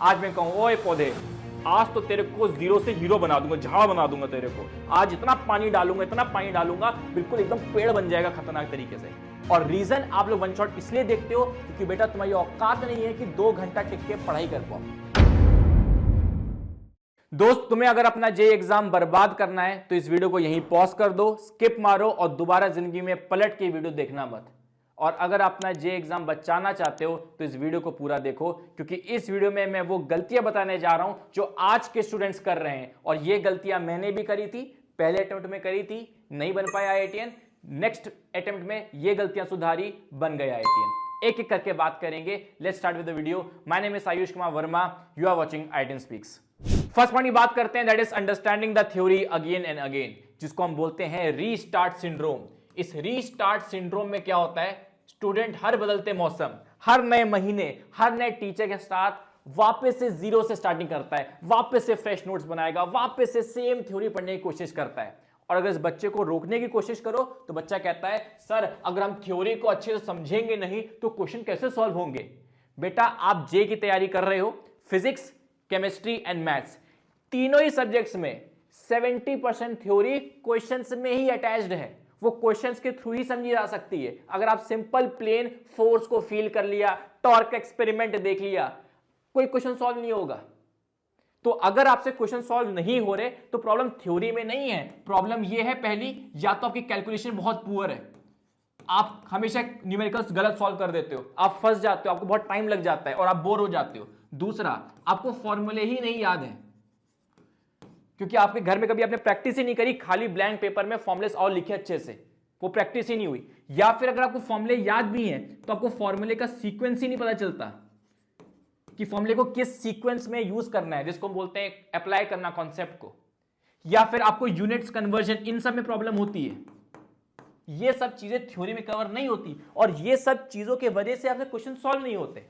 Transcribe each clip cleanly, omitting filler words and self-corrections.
आज मैं कहूँ ओए पौधे, आज तो तेरे को जीरो से हीरो बना दूंगा, झाड़ बना दूंगा तेरे को। आज इतना पानी डालूंगा, बिल्कुल एकदम पेड़ बन जाएगा खतरनाक तरीके से। और रीजन आप लोग वन शॉट इसलिए देखते हो क्योंकि बेटा तुम्हारी औकात नहीं है कि 2 घंटा टिक के पढ़ाई कर पाओ। दोस्त, तुम्हें अगर अपना जे एग्जाम बर्बाद करना है तो इस वीडियो को यहीं पॉज कर दो, स्किप मारो और दोबारा जिंदगी में पलट के वीडियो देखना मत। और अगर अपना जे एग्जाम बचाना चाहते हो तो इस वीडियो को पूरा देखो, क्योंकि इस वीडियो में मैं वो गलतियां बताने जा रहा हूं जो आज के स्टूडेंट्स कर रहे हैं। और ये गलतियां मैंने भी करी थी, पहले अटेम्प्ट में करी थी, नहीं बन पाया आईआईटीएन। नेक्स्ट अटेम्प्ट में ये गलतियां सुधारी, बन गया आईआईटीएन। एक एक करके बात करेंगे। Let's start with the video. My name is Ayush Kumar Verma, you are watching IITian speaks. First point की बात करते हैं, that is understanding the theory again and again, जिसको हम बोलते हैं रीस्टार्ट सिंड्रोम। इस रीस्टार्ट सिंड्रोम में क्या होता है, स्टूडेंट हर बदलते मौसम, हर नए महीने, हर नए टीचर के साथ वापस से जीरो से स्टार्टिंग करता है, वापस से फ्रेश नोट्स बनाएगा, वापस से सेम थ्योरी पढ़ने की कोशिश करता है। और अगर इस बच्चे को रोकने की कोशिश करो तो बच्चा कहता है सर अगर हम थ्योरी को अच्छे से समझेंगे नहीं तो क्वेश्चन कैसे सॉल्व होंगे। बेटा आप जे की तैयारी कर रहे हो, फिजिक्स, केमिस्ट्री एंड मैथ्स, तीनों ही सब्जेक्ट्स में 70% थ्योरी क्वेश्चंस में ही अटैच्ड है। वो क्वेश्चंस के थ्रू ही समझी जा सकती है। अगर आप सिंपल प्लेन फोर्स को फील कर लिया, टॉर्क एक्सपेरिमेंट देख लिया, कोई क्वेश्चन सॉल्व नहीं होगा। तो अगर आपसे क्वेश्चन सॉल्व नहीं हो रहे तो प्रॉब्लम थ्योरी में नहीं है, प्रॉब्लम ये है पहली, या तो आपकी कैलकुलेशन बहुत पुअर है, आप हमेशा न्यूमेरिकल्स गलत सॉल्व कर देते हो, आप फंस जाते हो, आपको बहुत टाइम लग जाता है और आप बोर हो जाते हो। दूसरा, आपको फॉर्मूले ही नहीं याद है, क्योंकि आपके घर में कभी आपने प्रैक्टिस ही नहीं करी, खाली ब्लैंक पेपर में फॉर्मुलेस और लिखे अच्छे से, वो प्रैक्टिस ही नहीं हुई। या फिर अगर आपको फॉर्मूले याद भी हैं तो आपको फॉर्मूले का सीक्वेंस ही नहीं पता चलता कि फॉर्मूले को किस सीक्वेंस में यूज करना है, जिसको बोलते हैं अप्लाई करना कॉन्सेप्ट को। या फिर आपको यूनिट्स कन्वर्जन, इन सब में प्रॉब्लम होती है। ये सब चीजें थ्योरी में कवर नहीं होती और ये सब चीजों के वजह से आपके क्वेश्चन सॉल्व नहीं होते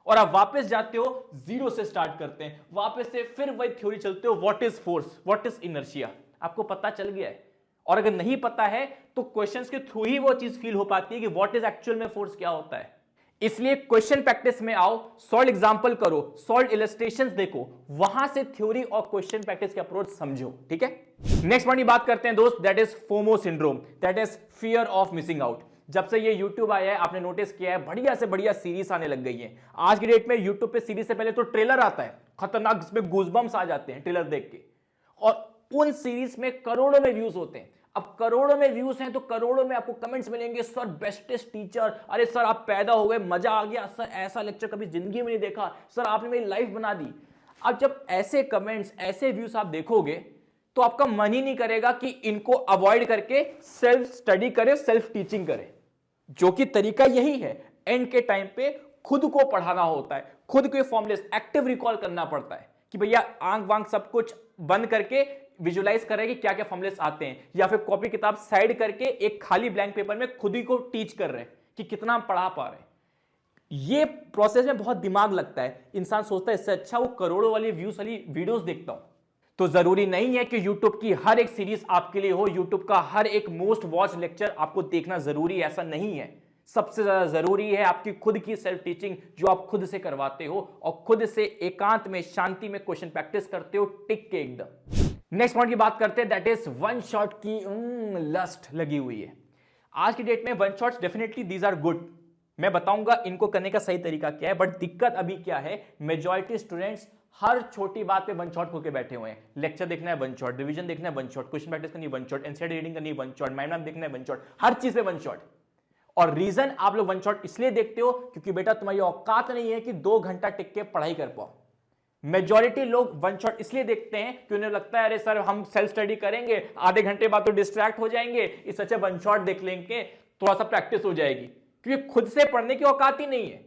और आप वापस जाते हो, जीरो से स्टार्ट करते हैं, वापस से फिर वही थ्योरी चलते हो, what is force, what is inertia. आपको पता चल गया है, और अगर नहीं पता है तो क्वेश्चंस के थ्रू ही वो चीज फील हो पाती है कि व्हाट इज एक्चुअल में फोर्स क्या होता है। इसलिए क्वेश्चन प्रैक्टिस में आओ, सॉल्व एग्जांपल करो, सॉल्व इलस्ट्रेशंस देखो, वहां से थ्योरी और क्वेश्चन प्रैक्टिस के अप्रोच समझो। ठीक है, नेक्स्ट पॉइंट की बात करते हैं दोस्त, that is FOMO syndrome, that is fear of missing out. जब से ये YouTube आया है आपने नोटिस किया है बढ़िया से बढ़िया सीरीज आने लग गई है। आज की डेट में YouTube पे सीरीज से पहले तो ट्रेलर आता है खतरनाक, जिसमें गूज़बम्स आ जाते हैं ट्रेलर देख के, और उन सीरीज में करोड़ों में व्यूज होते हैं। अब करोड़ों में व्यूज हैं तो करोड़ों में आपको कमेंट्स मिलेंगे, सर बेस्टेस्ट टीचर, अरे सर आप पैदा हो गए, मजा आ गया, सर ऐसा लेक्चर कभी जिंदगी में नहीं देखा, सर आपने मेरी लाइफ बना दी। अब जब ऐसे कमेंट्स, ऐसे व्यूज आप देखोगे तो आपका मन ही नहीं करेगा कि इनको अवॉइड करके सेल्फ स्टडी करे, सेल्फ टीचिंग करे, जो कि तरीका यही है। एंड के टाइम पे खुद को पढ़ाना होता है, खुद के फॉर्मुलेस एक्टिव रिकॉल करना पड़ता है कि भैया आंख वांख सब कुछ बंद करके विजुलाइज करें कि क्या क्या फॉर्मुलेस आते हैं, या फिर कॉपी किताब साइड करके एक खाली ब्लैंक पेपर में खुद ही को टीच कर रहे हैं कि कितना पढ़ा पा रहे हैं। ये प्रोसेस में बहुत दिमाग लगता है। इंसान सोचता है इससे अच्छा वो करोड़ों वाली व्यूज वाली वीडियोस देखता हूं। तो जरूरी नहीं है कि YouTube की हर एक सीरीज आपके लिए हो, YouTube का हर एक मोस्ट वॉच लेक्चर आपको देखना जरूरी है, ऐसा नहीं है। सबसे ज्यादा जरूरी है आपकी खुद की सेल्फ टीचिंग, जो आप खुद से करवाते हो और खुद से एकांत में शांति में क्वेश्चन प्रैक्टिस करते हो टिक के एकदम। नेक्स्ट पॉइंट की बात करते हैं, दैट इज वन शॉट की लस्ट लगी हुई है। आज की डेट में one shots definitely these are good, मैं बताऊंगा इनको करने का सही तरीका क्या है। बट दिक्कत अभी क्या है, मेजॉरिटी स्टूडेंट्स हर छोटी बात पे वन शॉट होकर बैठे हुए हैं। लेक्चर देखना है वन शॉट, रिवीजन देखना है वन शॉट, क्वेश्चन प्रैक्टिस करनी है वन शॉट, एनसीईआरटी रीडिंग करनी है वन शॉट, माइंड मैप देखना है वन शॉट, हर चीज पे वन शॉट। और रीजन आप लोग वन शॉट इसलिए देखते हो क्योंकि बेटा तुम्हारी औकात नहीं है कि 2 घंटा टिक के पढ़ाई कर पाओ। मेजॉरिटी लोग वन शॉट इसलिए देखते हैं कि उन्हें लगता है अरे सर हम सेल्फ स्टडी करेंगे, आधे घंटे बाद तो डिस्ट्रैक्ट हो जाएंगे, इस अच्छा वन शॉट देख लेंगे, थोड़ा सा प्रैक्टिस हो जाएगी। क्योंकि खुद से पढ़ने की औकात ही नहीं है,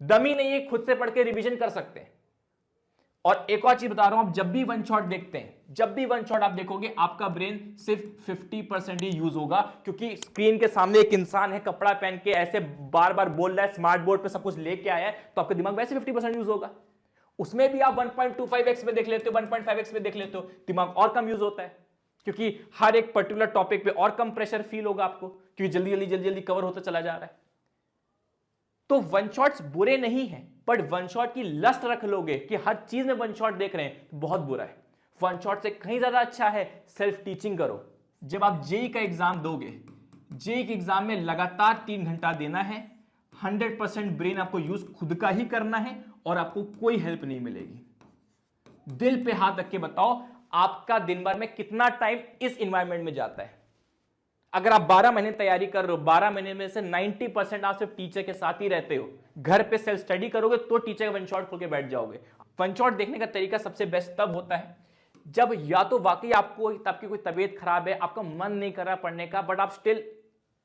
दम ही नहीं है खुद से पढ़ के रिवीजन कर सकते हैं। और एक और चीज बता रहा हूं, आप जब भी वन शॉट देखते हैं, जब भी वन शॉट आप देखोगे आपका ब्रेन सिर्फ 50% ही यूज होगा, क्योंकि स्क्रीन के सामने एक इंसान है कपड़ा पहन के ऐसे बार बार बोल रहा है, स्मार्ट बोर्ड पे सब कुछ लेके आया है, तो आपका दिमाग वैसे 50% यूज होगा। उसमें भी आप 1.25x में देख लेते हो, 1.5x में देख लेते हो, दिमाग और कम यूज होता है, क्योंकि हर एक पर्टिकुलर टॉपिक पे और कम प्रेशर फील होगा आपको, क्योंकि जल्दी जल्दी कवर होता चला जा रहा है। तो वन शॉट्स बुरे नहीं हैं, बट वन शॉट की लस्ट रख लोगे कि हर चीज में वन शॉट देख रहे हैं तो बहुत बुरा है। वन शॉट से कहीं ज्यादा अच्छा है सेल्फ टीचिंग करो। जब आप जेई का एग्जाम दोगे, जेई के एग्जाम में लगातार 3 घंटा देना है, 100% ब्रेन आपको यूज खुद का ही करना है और आपको कोई हेल्प नहीं मिलेगी। दिल पे हाथ रख के बताओ, आपका दिन भर में कितना टाइम इस एनवायरनमेंट में जाता है? अगर आप 12 महीने तैयारी कर रहे हो, 12 महीने में से 90% आप सिर्फ टीचर के साथ ही रहते हो, घर पे सेल्फ स्टडी करोगे तो टीचर का वन शॉट खोल के बैठ जाओगे। वन शॉट देखने का तरीका सबसे बेस्ट तब होता है जब या तो वाकई आपकी कोई तबीयत खराब है, आपका मन नहीं कर रहा पढ़ने का, बट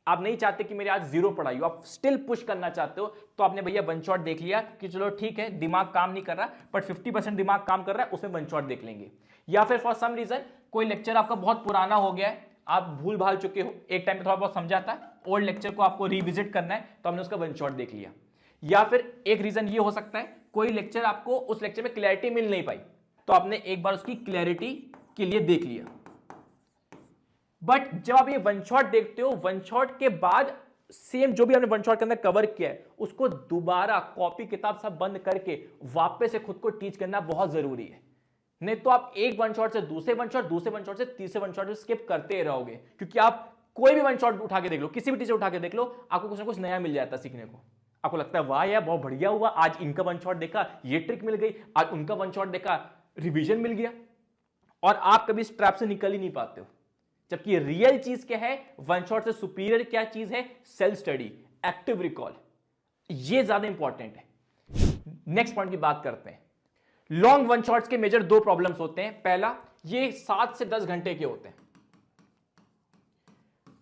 आप नहीं चाहते कि मेरे आज 0 पढ़ाई हो, आप स्टिल पुश करना चाहते हो, तो आपने भैया वन शॉट देख लिया कि चलो ठीक है दिमाग काम नहीं कर रहा बट 50% दिमाग काम कर रहा है, उसमें वन शॉट देख लेंगे। या फिर फॉर सम रीजन कोई लेक्चर आपका बहुत पुराना हो गया है, आप भूल भाल चुके हो, एक टाइम पे थोड़ा बहुत समझा था, ओल्ड लेक्चर को आपको रिविजिट करना है तो हमने उसका वन शॉट देख लिया। या फिर एक रीजन ये हो सकता है कोई लेक्चर आपको उस लेक्चर में क्लैरिटी मिल नहीं पाई तो आपने एक बार उसकी क्लैरिटी के लिए देख लिया। बट जब आप ये वन शॉट देखते हो, वन शॉट के बाद सेम जो भी आपने वन शॉट के अंदर कवर किया है उसको दोबारा कॉपी किताब सब बंद करके वापस से खुद को टीच करना बहुत जरूरी है। नहीं तो आप एक वन शॉट से दूसरे वन शॉट, दूसरे वन शॉट से तीसरे वन शॉट स्किप करते रहोगे, क्योंकि आप कोई भी वन शॉट उठा के देख लो, किसी भी टीचर उठा के देख लो, आपको कुछ ना कुछ नया मिल जाता है सीखने को। आपको लगता है वाह यार बहुत बढ़िया हुआ, आज इनका वन शॉट देखा ये ट्रिक मिल गई, आज उनका वन शॉट देखा रिवीजन मिल गया, और आप कभी इस ट्रैप से निकल ही नहीं पाते हो। जबकि रियल चीज क्या है, वन शॉट से सुपीरियर क्या चीज है, सेल्फ स्टडी, एक्टिव रिकॉल, ये ज्यादा इंपॉर्टेंट है। नेक्स्ट पॉइंट की बात करते हैं। लॉन्ग वन शॉट्स के मेजर 2 प्रॉब्लम्स होते हैं। पहला, ये 7 से 10 घंटे के होते हैं।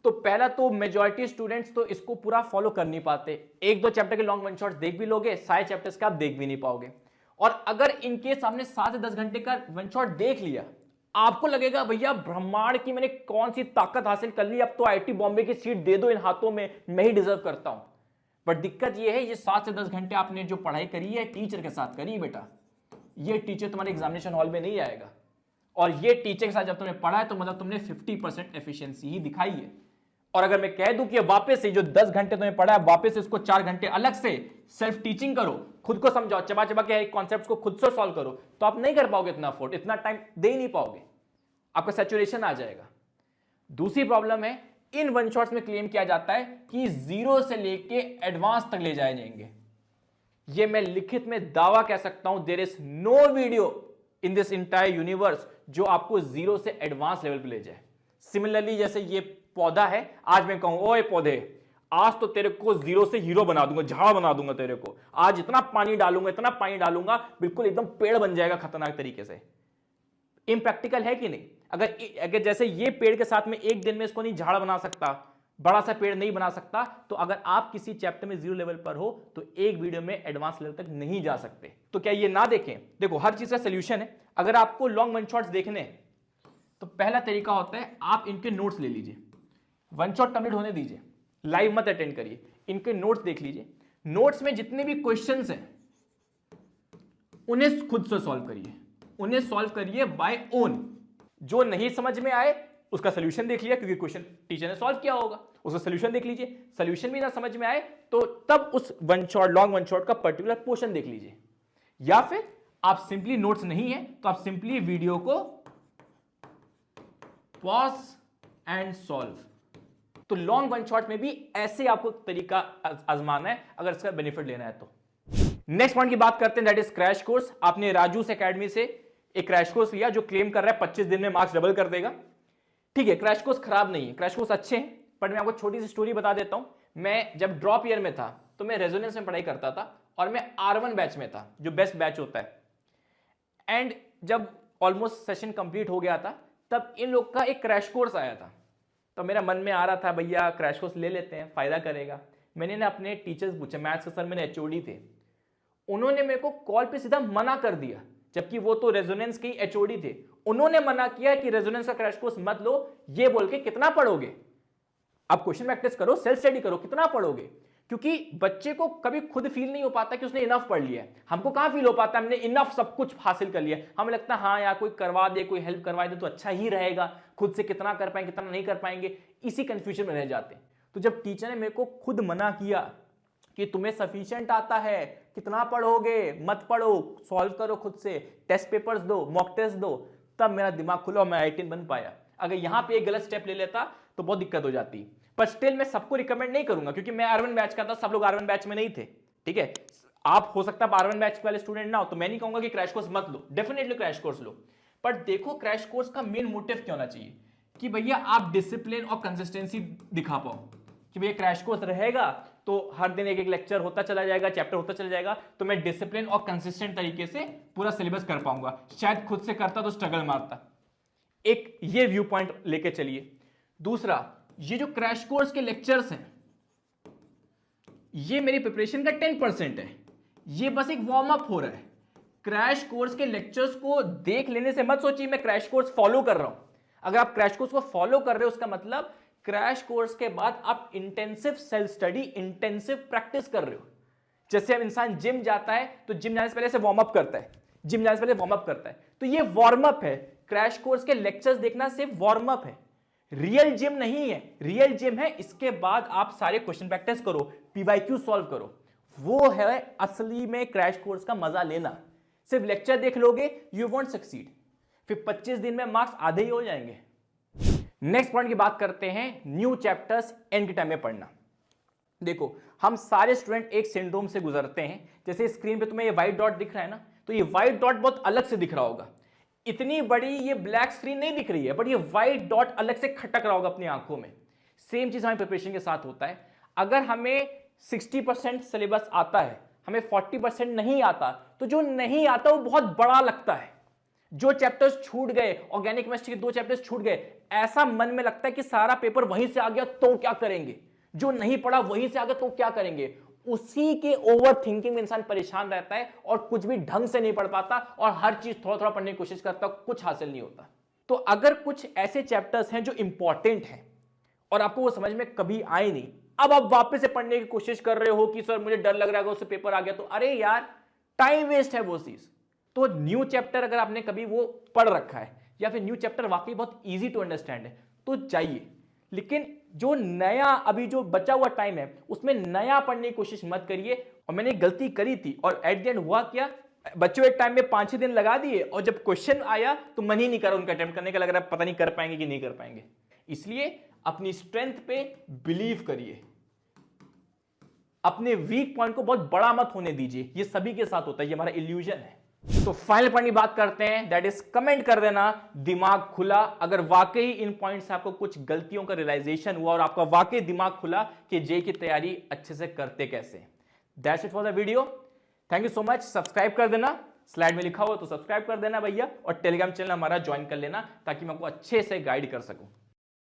तो पहला तो मेजॉरिटी स्टूडेंट्स तो इसको पूरा फॉलो कर नहीं पाते, 1-2 चैप्टर के लॉन्ग वन शॉट्स देख भी लोगे, सारे चैप्टर्स का आप देख भी नहीं पाओगे। और अगर इनके सामने 7 से 10 घंटे का वन शॉट देख लिया, आपको लगेगा भैया ब्रह्मांड की मैंने कौन सी ताकत हासिल कर ली, अब तो आईआईटी बॉम्बे की सीट दे दो इन हाथों में, मैं ही डिजर्व करता हूं। बट दिक्कत यह है, ये 7 से 10 घंटे आपने जो पढ़ाई करी है टीचर के साथ करी बेटा, ये टीचर तुम्हारे एग्जामिनेशन हॉल में नहीं आएगा। और ये टीचर के साथ जब तुमने पढ़ा है तो मतलब तुमने 50% एफिशिएंसी ही दिखाई है। और अगर मैं कह दूं कि वापस से जो 10 घंटे तुमने पढ़ा है वापस से इसको 4 घंटे अलग से सेल्फ टीचिंग करो, खुद को समझाओ, चबा चबा के कॉन्सेप्ट्स को खुद से सॉल्व करो, तो आप नहीं कर पाओगे इतना अफोर्ड, इतना टाइम दे ही नहीं पाओगे, आपका सैचुरेशन आ जाएगा। दूसरी प्रॉब्लम है, इन वन शॉट्स में क्लेम किया जाता है कि 0 से लेके एडवांस तक ले जाए जाएंगे। ये मैं लिखित में दावा कह सकता हूं, there is no video in this entire universe जो आपको 0 से एडवांस लेवल पे ले जाए। सिमिलरली जैसे ये पौधा है, आज मैं कहूं ओए पौधे, आज तो तेरे को 0 से हीरो बना दूंगा, झाड़ बना दूंगा तेरे को, आज इतना पानी डालूंगा बिल्कुल एकदम पेड़ बन जाएगा खतरनाक तरीके से। इम्प्रैक्टिकल है कि नहीं? अगर जैसे ये पेड़ के साथ में एक दिन में इसको नहीं झाड़ बना सकता, बड़ा सा पेड़ नहीं बना सकता, तो अगर आप किसी चैप्टर में 0 लेवल पर हो तो एक वीडियो में एडवांस लेवल तक नहीं जा सकते। तो क्या ये ना देखें? देखो हर चीज का सोल्यूशन है। अगर आपको लॉन्ग वन शॉट्स देखने हैं तो पहला तरीका होता है आप इनके नोट्स ले लीजिए, वन शॉट कंप्लीट होने दीजिए, लाइव मत अटेंड करिए, इनके नोट्स देख लीजिए। नोट्स में जितने भी क्वेश्चंस हैं उन्हें खुद से सॉल्व करिए, उन्हें सॉल्व करिए बाय ओन। जो नहीं समझ में आए उसका सोल्यूशन देख लिया, क्योंकि क्वेश्चन टीचर ने सॉल्व किया होगा, उसका सोल्यूशन देख लीजिए। सोल्यूशन भी ना समझ में आए तो तब उस one shot, long one shot का पर्टिकुलर पोर्शन देख लीजिए। या फिर आप सिंपली नोट्स नहीं है तो आप सिंपली वीडियो को पॉज एंड सॉल्व। तो लॉन्ग वन शॉट में भी ऐसे आपको तरीका आजमाना है अगर इसका बेनिफिट लेना है तो। नेक्स्ट पॉइंट की बात करते हैं, दैट इज क्रैश कोर्स। आपने राजूस एकेडमी से एक क्रैश कोर्स लिया जो क्लेम कर रहा है 25 दिन में मार्क्स डबल कर देगा। ठीक है, क्रैश कोर्स खराब नहीं है, क्रैश कोर्स अच्छे हैं, पर मैं आपको छोटी सी स्टोरी बता देता हूं। मैं जब ड्रॉप ईयर में था तो मैं रेजोनेंस में पढ़ाई करता था और मैं R1 बैच में था, जो बेस्ट बैच होता है। एंड जब ऑलमोस्ट सेशन कंप्लीट हो गया था तब इन लोग का एक क्रैश कोर्स आया था, तो मेरा मन में आ रहा था भैया क्रैश कोर्स ले लेते हैं, फायदा करेगा। मैंने ना अपने टीचर्स पूछे, मैथ्स के सर मेरे HOD थे, उन्होंने मेरे को कॉल पे सीधा मना कर दिया, जबकि वो तो रेजोनेंस के HOD थे। उन्होंने मना किया कि रेजोनेंस का क्रैश कोर्स मत लो, ये बोल के कितना पढ़ोगे, आप क्वेश्चन प्रैक्टिस करो, सेल्फ स्टडी करो, कितना पढ़ोगे। क्योंकि बच्चे को कभी खुद फील नहीं हो पाता कि उसने इनफ पढ़ लिया है। हमको कहां फील हो पाता है हमने इनफ सब कुछ हासिल कर लिया, हमें लगता है हाँ यार कोई करवा दे, कोई हेल्प करवा दे तो अच्छा ही रहेगा, खुद से कितना कर पाएंगे कितना नहीं कर पाएंगे, इसी कंफ्यूजन में रह जाते हैं। तो जब टीचर ने मेरे को खुद मना किया कि तुम्हें सफिशिएंट आता है, कितना पढ़ोगे, मत पढ़ो, सॉल्व करो खुद से, टेस्ट पेपर्स दो, मॉक टेस्ट दो, तब मेरा दिमाग खुला और मैं आईआईटी बन पाया। अगर यहां पे एक गलत स्टेप ले लेता तो बहुत दिक्कत हो जाती। पर स्टिल मैं सबको रिकमेंड नहीं करूंगा, क्योंकि मैं R1 बैच का था, सब लोग R1 बैच में नहीं थे, ठीक है। आप हो सकता है R1 बैच वाले स्टूडेंट ना हो, तो मैं नहीं कहूंगा कि क्रैश कोर्स मत लो, डेफिनेटली क्रैश कोर्स लो। पर देखो क्रैश कोर्स का मेन मोटिव क्या होना चाहिए कि भैया आप डिसिप्लिन और कंसिस्टेंसी दिखा पाओ, कि भैया क्रैश कोर्स रहेगा तो हर दिन एक एक लेक्चर होता चला जाएगा, चैप्टर होता चला जाएगा, तो मैं डिसिप्लिन और कंसिस्टेंट तरीके से पूरा सिलेबस कर पाऊंगा। शायद खुद से करता तो स्ट्रगल मारता। एक ये व्यू पॉइंट लेके चलिए। दूसरा, ये जो क्रैश कोर्स के लेक्चर्स हैं, ये मेरी प्रिपरेशन का 10% है, ये बस एक वार्म अप हो रहा है। क्रैश कोर्स के लेक्चर्स को देख लेने से मत सोचिए मैं क्रैश कोर्स फॉलो कर रहा हूं। अगर आप क्रैश कोर्स को फॉलो कर रहे हो, उसका मतलब क्रैश कोर्स के बाद आप intensive self study, intensive practice कर रहे हो। जैसे अब इंसान जिम जाता है तो जिम जाने से पहले से वार्म अप करता है, जिम जाने से पहले वार्म अप करता है, तो ये वार्म अप है। क्रैश कोर्स के लेक्चर्स देखना सिर्फ वार्म अप है, रियल जिम नहीं है। रियल जिम है इसके बाद आप सारे क्वेश्चन प्रैक्टिस करो, पीवाईक्यू सॉल्व करो, वो है असली में क्रैश कोर्स का मजा लेना। सिर्फ लेक्चर देख लोगे, यू वोंट सक्सीड, फिर 25 दिन में मार्क्स आधे ही हो जाएंगे। नेक्स्ट पॉइंट की बात करते हैं, न्यू चैप्टर्स एंड के टाइम में पढ़ना। देखो हम सारे स्टूडेंट एक सिंड्रोम से गुजरते हैं। जैसे स्क्रीन पे तुम्हें ये व्हाइट डॉट दिख रहा है ना, तो ये व्हाइट डॉट बहुत अलग से दिख रहा होगा। इतनी बड़ी ये ब्लैक स्क्रीन नहीं दिख रही है, बट ये व्हाइट डॉट अलग से खटक रहा होगा अपनी आंखों में। सेम चीज हमें प्रिपरेशन के साथ होता है। अगर हमें 60% सिलेबस आता है, हमें 40% नहीं आता, तो जो नहीं आता वो बहुत बड़ा लगता है। जो चैप्टर्स छूट गए, ऑर्गेनिक केमिस्ट्री के 2 चैप्टर्स छूट गए, ऐसा मन में लगता है कि सारा पेपर वहीं से आ गया तो क्या करेंगे, जो नहीं पढ़ा वहीं से आ गया तो क्या करेंगे। उसी के ओवर थिंकिंग में इंसान परेशान रहता है और कुछ भी ढंग से नहीं पढ़ पाता और हर चीज थोड़ा थोड़ा पढ़ने की कोशिश करता, कुछ हासिल नहीं होता। तो अगर कुछ ऐसे चैप्टर्स हैं जो इंपॉर्टेंट हैं और आपको वो समझ में कभी आए नहीं, अब आप वापस से पढ़ने की कोशिश कर रहे हो कि सर मुझे डर लग रहा है उससे पेपर आ गया, तो अरे यार टाइम वेस्ट है वो चीज। तो न्यू चैप्टर अगर आपने कभी वो पढ़ रखा है या फिर न्यू चैप्टर वाकई बहुत इजी टू अंडरस्टैंड है तो जाइए, लेकिन जो नया अभी जो बचा हुआ टाइम है उसमें नया पढ़ने की कोशिश मत करिए। और मैंने गलती करी थी और एट द एंड हुआ क्या, बच्चों एक टाइम में 5-6 दिन लगा दिए और जब क्वेश्चन आया तो मन ही नहीं करा उनका अटेम्प्ट करने का, लग रहा पता नहीं कर पाएंगे कि नहीं कर पाएंगे। इसलिए अपनी स्ट्रेंथ पे बिलीव करिए, अपने वीक पॉइंट को बहुत बड़ा मत होने दीजिए। ये सभी के साथ होता है, ये हमारा इल्यूजन है। तो फाइनल पॉइंट की बात करते हैं, दैट इज कमेंट कर देना दिमाग खुला। अगर वाकई इन पॉइंट से आपको कुछ गलतियों का रियलाइजेशन हुआ और आपका वाकई दिमाग खुला कि जे की तैयारी अच्छे से करते कैसे। That's it for the video, thank you so much. Subscribe कर देना, स्लाइड में लिखा हुआ तो सब्सक्राइब कर देना भैया, और टेलीग्राम चैनल हमारा ज्वाइन कर लेना ताकि मैं आपको अच्छे से गाइड कर सकूं।